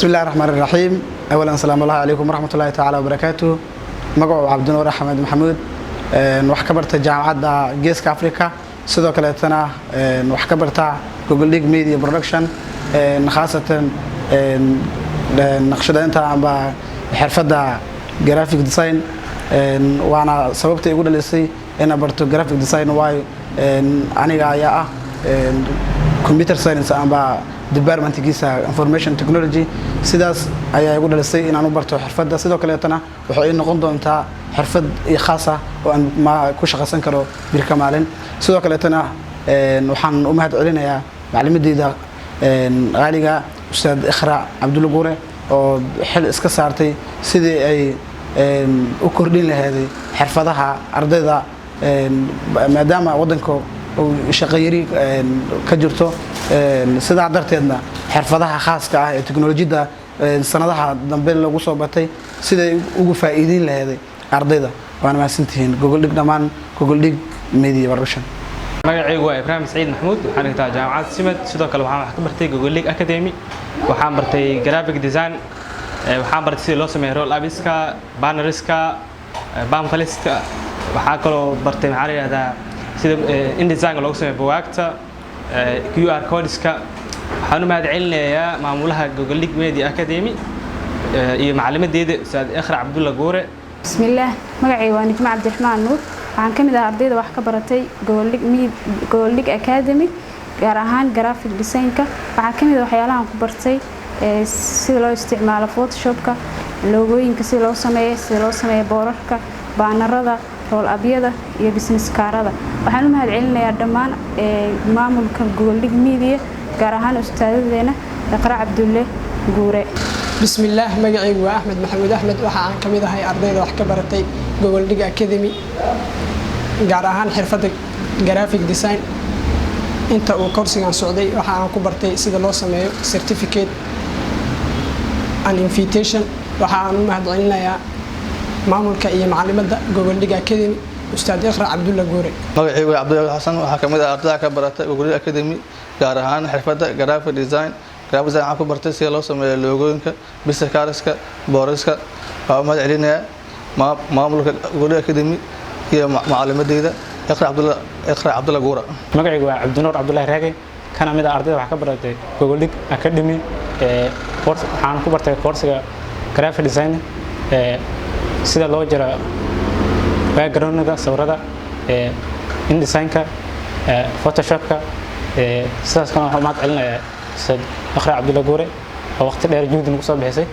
بسم الله الرحمن الرحيم. أولا السلام الله عليكم ورحمة الله تعالى وبركاته. مقعو عبد النور أحمد محمود وحكبرت جامعة جيسك أفريقيا sidoo kaleetana wax ka barta Google League Media Production خاصة naqshadaynta amba xirfada graphic design waana sababta igu dhalisay in aan barto graphic design waayo aniga ayaa computer science amba department-kiisa information technology sidaas ayaa igu dhalisay in aan u barto xirfada sidoo kaleetana waxay noqon doontaa xirfad khaas ah oo aan ma ku shaqaysan karo birka maalin sidoo kaleetana waxaan u mahad celinayaa macalimiinta qaaliga Ustaad Ikhra Abdul Gure oo xil iska saartay sidii ay u kordhin lahayd xirfadaha ardayda maadaama wadanka oo shaqeeyay ka jirto sida darteedna xirfadaha khaaska ah ee teknolojiyada sanadaha dambe lagu soo batay sidii ugu faa'iideyn lahayd ardayda waana maasantihiin Google League dhamaan Google League Media Production magacaygu waa Ibrahim Saciid Maxamuud waxaan dhigtaa jaamacad Simad sidoo kale waxaan wax ka bartay Google League Academy waxaan bartay graphic design waxaan bartay sida loo sameeyo roll ups-ka bannerska pamphlets-ka waxaan kaloo bartay maxaa la yiraahdaa sida InDesign loogu sameeyo buugaagta QR codes-ka waxaan u mahad celinayaa maamulaha Google League Media Academy iyo macallimadeeda Ustaad Ikhra Abdul Gure بسم الله magacaygu waa Nijma Cabdiraxmaan Nuur waxaan kamid ah ardayda wax ka baratay Google League Academy gaar ahaan graphic design-ka waxaan kamid ah waxyaalaha ku bartay sida loo isticmaalo Photoshop-ka logooyinka sida loo sameeyo boorarka bannerada roll up-yada iyo business card-ada waxaan u mahad celinayaa dhammaan maamulka Google League Media gaar ahaan ustaadadeena Ikhra Abdul Gure بسم الله magacaygu waa Axmed Maxamuud Axmed waxa aan kamid ahay ardayda wax ka baratay Google League Academy gaar ahaan xirfadda graphic design inta uu course-gan socday waxa aan ku bartay sida loo sameeyo certificate and invitation waxa aan u mahad celinayaa maamulka iyo macallimada Google League Academy Ustaad Ikhra Abdul Gure magacaygu waa Cabdul Xasan waxa kamid ah ardayda ka baratay Google League Academy gaar ahaan xirfadda graphic design graphic aan ku bartay sida loo sameeyo logooyinka business cardska boorarska waa mahad celinayaa maamulka Google Academy iyo macallimadeeda Ikhra Abdul Gure magacaygu waa Cabdinuur Cabdullaahi Raage kana mid ah ardayda wax ka baratay Google League Academy waxaan ku bartay course-ga graphic design sida loo jaro background-ga sawirada InDesign-ka Photoshop-ka sidaas kana waxaan mahad celinayaa Ustaad Ikhra Abdul Gure oo waqti dheer juhdi nagu soo bixisay